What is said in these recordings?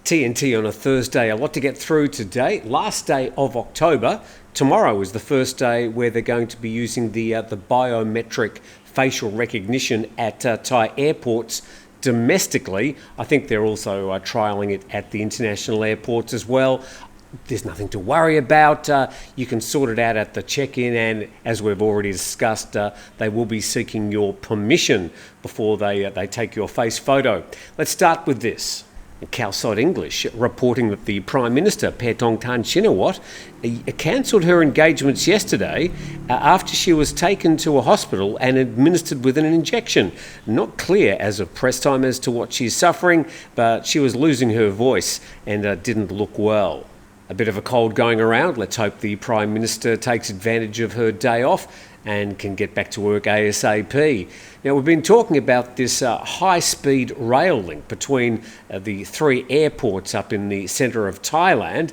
TNT on a Thursday, a lot to get through today. Last day of October. Tomorrow is the first day where they're going to be using the biometric facial recognition at Thai airports domestically. I think they're also trialling it at the international airports as well. There's nothing to worry about. You can sort it out at the check-in, and as we've already discussed, they will be seeking your permission before they take your face photo. Let's start with this. Calcite English reporting that the Prime Minister, Paetongtarn, cancelled her engagements yesterday after she was taken to a hospital and administered with an injection. Not clear as of press time as to what she's suffering, but she was losing her voice and didn't look well. A bit of a cold going around. Let's hope the Prime Minister takes advantage of her day off and can get back to work ASAP. Now, we've been talking about this high-speed rail link between the three airports up in the centre of Thailand,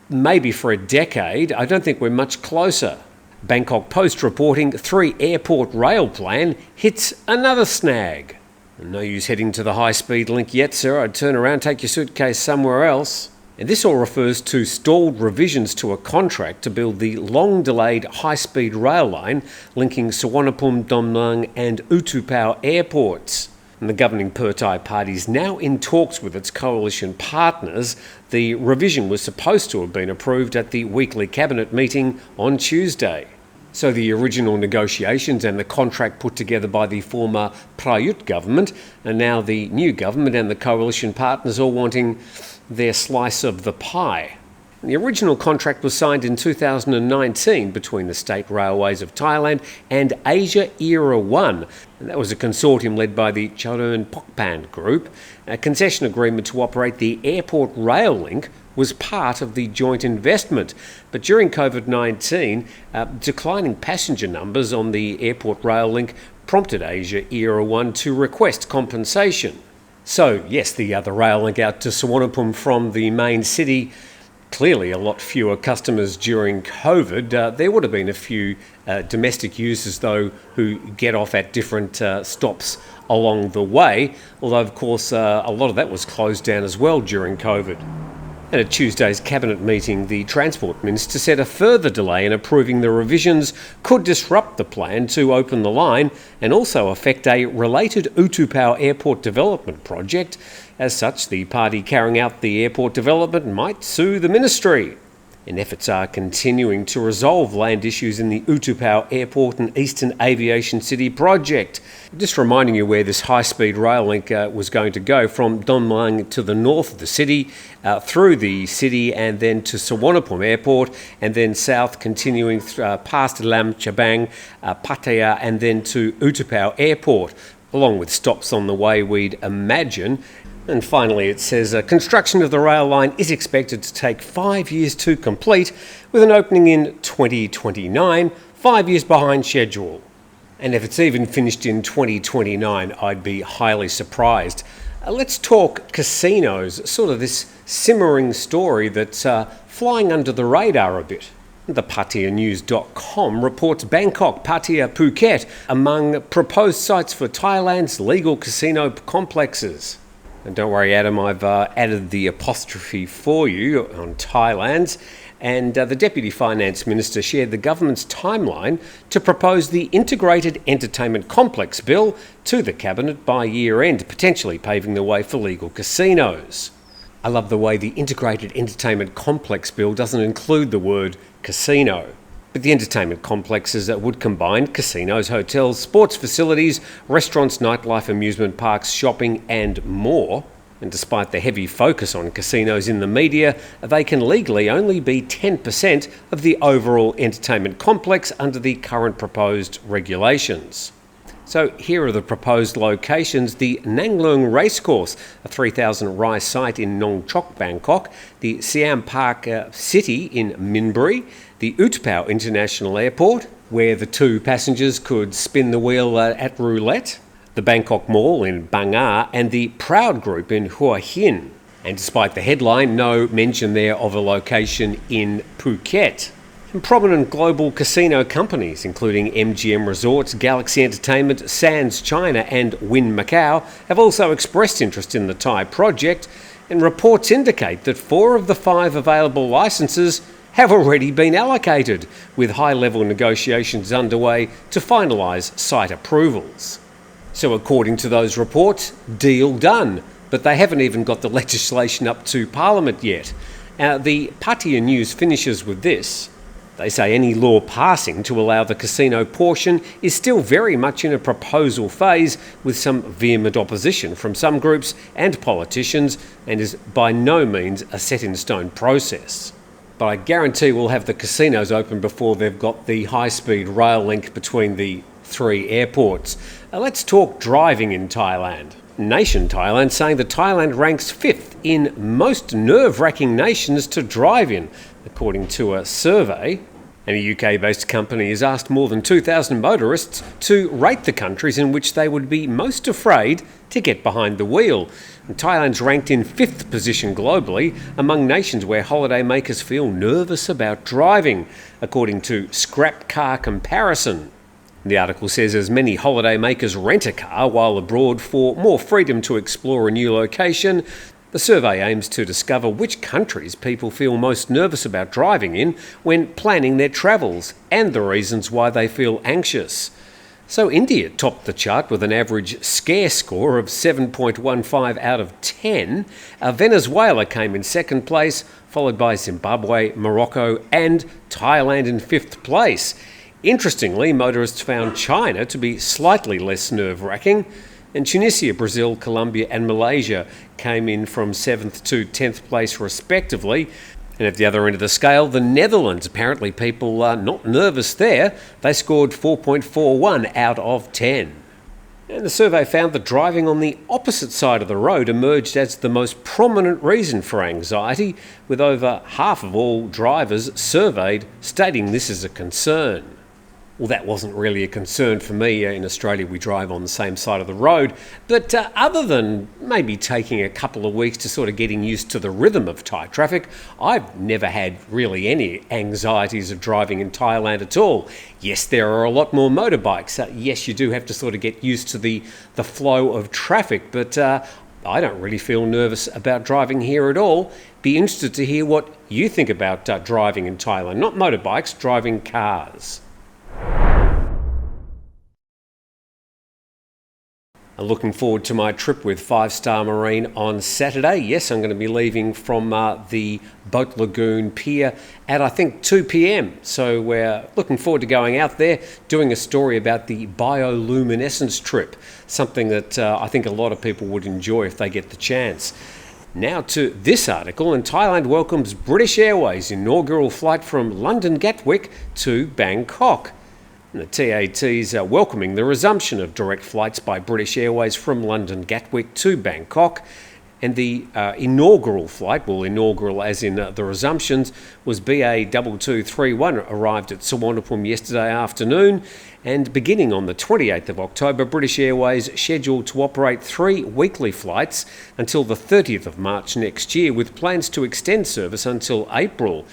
maybe for a decade. I don't think we're much closer. Bangkok Post reporting 3-airport rail plan hits another snag. No use heading to the high-speed link yet, sir. I'd turn around, take your suitcase somewhere else. And this all refers to stalled revisions to a contract to build the long-delayed high-speed rail line linking Suvarnabhumi, Don Mueang and Utupao airports. And the governing Pheu party is now in talks with its coalition partners. The revision was supposed to have been approved at the weekly cabinet meeting on Tuesday. So the original negotiations and the contract put together by the former Prayut government, and now the new government and the coalition partners all wanting their slice of the pie. The original contract was signed in 2019 between the State Railways of Thailand and Asia Era 1. And that was a consortium led by the Charoen Pokpan Group. A concession agreement to operate the airport rail link was part of the joint investment. But during COVID-19, declining passenger numbers on the airport rail link prompted Asia Era 1 to request compensation. So, yes, the rail link out to Suvarnabhumi from the main city, clearly a lot fewer customers during COVID. There would have been a few domestic users, though, who get off at different stops along the way, although, of course, a lot of that was closed down as well during COVID. And at Tuesday's cabinet meeting, the Transport Minister said a further delay in approving the revisions could disrupt the plan to open the line and also affect a related Utupao airport development project. As such, the party carrying out the airport development might sue the ministry. And efforts are continuing to resolve land issues in the Utupao Airport and Eastern Aviation City project. Just reminding you where this high-speed rail link was going to go, from Don Mueang to the north of the city, through the city and then to Suvarnabhumi Airport, and then south continuing past Lam Chabang, Pattaya and then to Utupao Airport, along with stops on the way, we'd imagine. And finally, it says construction of the rail line is expected to take 5 years to complete, with an opening in 2029, 5 years behind schedule. And if it's even finished in 2029, I'd be highly surprised. Let's talk casinos, sort of this simmering story that's flying under the radar a bit. The PattayaNews.com reports Bangkok, Pattaya, Phuket among proposed sites for Thailand's legal casino complexes. And don't worry, Adam, I've added the apostrophe for you on Thailand's. And the Deputy Finance Minister shared the government's timeline to propose the Integrated Entertainment Complex Bill to the Cabinet by year-end, potentially paving the way for legal casinos. I love the way the Integrated Entertainment Complex Bill doesn't include the word casino. But the entertainment complexes that would combine casinos, hotels, sports facilities, restaurants, nightlife, amusement parks, shopping and more. And despite the heavy focus on casinos in the media, they can legally only be 10% of the overall entertainment complex under the current proposed regulations. So here are the proposed locations: the Nanglung Racecourse, a 3,000 rai site in Nong Chok, Bangkok, the Siam Park City in Minbury, the Utupao International Airport, where the two passengers could spin the wheel at roulette, the Bangkok Mall in Bang Ah, and the Proud Group in Hua Hin. And despite the headline, no mention there of a location in Phuket. And prominent global casino companies, including MGM Resorts, Galaxy Entertainment, Sands China and Wynn Macau, have also expressed interest in the Thai project. And reports indicate that 4 of the 5 available licences have already been allocated, with high-level negotiations underway to finalise site approvals. So according to those reports, deal done, but they haven't even got the legislation up to Parliament yet. The Pattaya News finishes with this. They say any law passing to allow the casino portion is still very much in a proposal phase, with some vehement opposition from some groups and politicians, and is by no means a set-in-stone process. But I guarantee we'll have the casinos open before they've got the high-speed rail link between the 3 airports. Let's talk driving in Thailand. Nation Thailand saying that Thailand ranks 5th in most nerve-wracking nations to drive in, according to a survey. And a UK-based company has asked more than 2,000 motorists to rate the countries in which they would be most afraid to get behind the wheel. And Thailand's ranked in 5th position globally among nations where holidaymakers feel nervous about driving, according to Scrap Car Comparison. The article says as many holidaymakers rent a car while abroad for more freedom to explore a new location, the survey aims to discover which countries people feel most nervous about driving in when planning their travels and the reasons why they feel anxious. So India topped the chart with an average scare score of 7.15 out of 10. Venezuela came in 2nd place, followed by Zimbabwe, Morocco and Thailand in 5th place. Interestingly, motorists found China to be slightly less nerve-wracking, and Tunisia, Brazil, Colombia and Malaysia came in from 7th to 10th place respectively. And at the other end of the scale, the Netherlands, apparently people are not nervous there. They scored 4.41 out of 10. And the survey found that driving on the opposite side of the road emerged as the most prominent reason for anxiety, with over half of all drivers surveyed stating this is a concern. Well, that wasn't really a concern for me. In Australia, we drive on the same side of the road. But other than maybe taking a couple of weeks to sort of getting used to the rhythm of Thai traffic, I've never had really any anxieties of driving in Thailand at all. Yes, there are a lot more motorbikes. Yes, you do have to sort of get used to the flow of traffic, but I don't really feel nervous about driving here at all. Be interested to hear what you think about driving in Thailand. Not motorbikes, driving cars. Looking forward to my trip with 5 Star Marine on Saturday. Yes, I'm going to be leaving from the Boat Lagoon Pier at I think 2 p.m. So we're looking forward to going out there, doing a story about the bioluminescence trip, something that I think a lot of people would enjoy if they get the chance. Now to this article, and Thailand welcomes British Airways inaugural flight from London Gatwick to Bangkok. The TAT's welcoming the resumption of direct flights by British Airways from London Gatwick to Bangkok. And the inaugural flight, well, inaugural as in the resumptions, was BA2231, arrived at Suvarnabhumi yesterday afternoon. And beginning on the 28th of October, British Airways scheduled to operate 3 weekly flights until the 30th of March next year, with plans to extend service until April.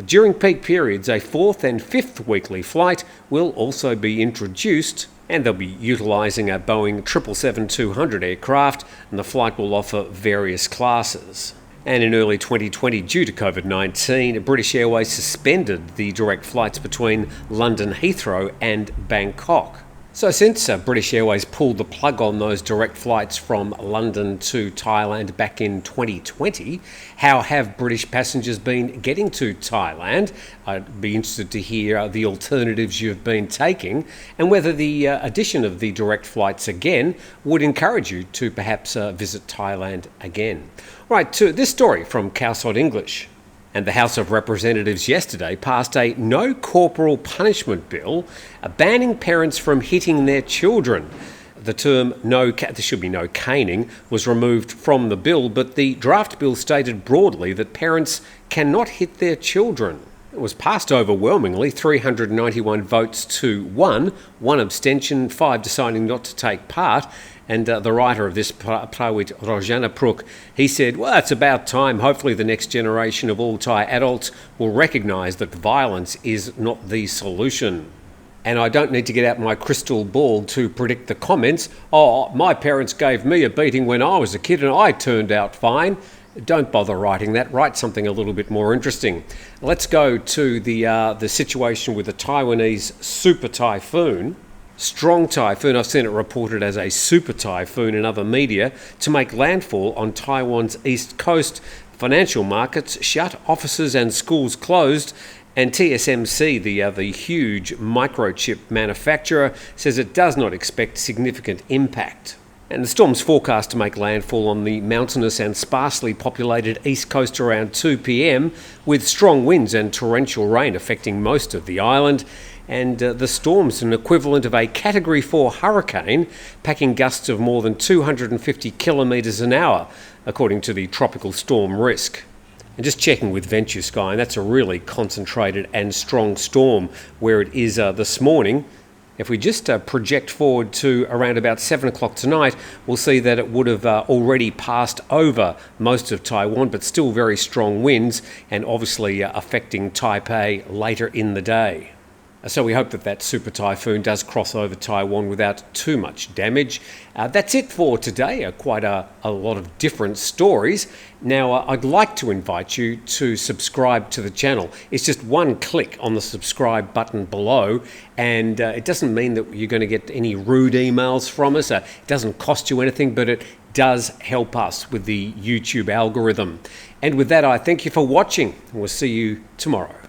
During peak periods, a 4th and 5th weekly flight will also be introduced, and they'll be utilising a Boeing 777-200 aircraft, and the flight will offer various classes. And in early 2020, due to COVID-19, British Airways suspended the direct flights between London Heathrow and Bangkok. So since British Airways pulled the plug on those direct flights from London to Thailand back in 2020, how have British passengers been getting to Thailand? I'd be interested to hear the alternatives you've been taking, and whether the addition of the direct flights again would encourage you to perhaps visit Thailand again. Right, to this story from Cowsod English. And the House of Representatives yesterday passed a no corporal punishment bill banning parents from hitting their children. The term there should be no caning was removed from the bill, but the draft bill stated broadly that parents cannot hit their children. It was passed overwhelmingly, 391 votes to 1 abstention, 5 deciding not to take part. And the writer of this, Prawit Rojanapruk, he said, well, it's about time. Hopefully the next generation of all Thai adults will recognise that violence is not the solution. And I don't need to get out my crystal ball to predict the comments. Oh, my parents gave me a beating when I was a kid and I turned out fine. Don't bother writing that. Write something a little bit more interesting. Let's go to the situation with the Taiwanese super typhoon. Strong typhoon, I've seen it reported as a super typhoon in other media, to make landfall on Taiwan's east coast. Financial markets shut, offices and schools closed, and TSMC, the huge microchip manufacturer, says it does not expect significant impact. And the storm's forecast to make landfall on the mountainous and sparsely populated east coast around 2 p.m, with strong winds and torrential rain affecting most of the island. And the storm's an equivalent of a Category 4 hurricane, packing gusts of more than 250 kilometres an hour, according to the tropical storm risk. And just checking with Venture Sky, and that's a really concentrated and strong storm where it is this morning. If we just project forward to around about 7 o'clock tonight, we'll see that it would have already passed over most of Taiwan, but still very strong winds and obviously affecting Taipei later in the day. So we hope that that super typhoon does cross over Taiwan without too much damage. That's it for today. Quite a lot of different stories. Now, I'd like to invite you to subscribe to the channel. It's just one click on the subscribe button below, and it doesn't mean that you're going to get any rude emails from us. It doesn't cost you anything, but it does help us with the YouTube algorithm. And with that, I thank you for watching. We'll see you tomorrow.